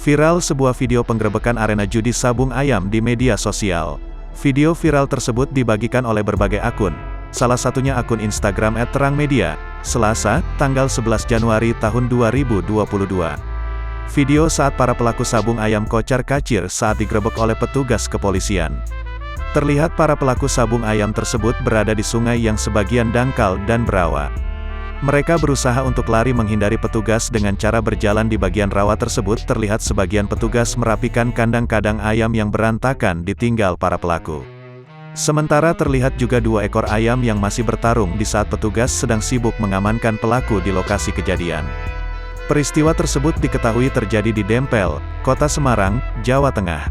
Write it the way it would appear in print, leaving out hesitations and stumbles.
Viral sebuah video penggerebekan arena judi sabung ayam di media sosial. Video viral tersebut dibagikan oleh berbagai akun, salah satunya akun Instagram @terangmedia, Selasa, tanggal 11 Januari tahun 2022. Video saat para pelaku sabung ayam kocar-kacir saat digerebek oleh petugas kepolisian. Terlihat para pelaku sabung ayam tersebut berada di sungai yang sebagian dangkal dan berawa. Mereka berusaha untuk lari menghindari petugas dengan cara berjalan di bagian rawa tersebut. Terlihat sebagian petugas merapikan kandang-kandang ayam yang berantakan ditinggal para pelaku. Sementara terlihat juga 2 ekor ayam yang masih bertarung di saat petugas sedang sibuk mengamankan pelaku di lokasi kejadian. Peristiwa tersebut diketahui terjadi di Dempel, Kota Semarang, Jawa Tengah.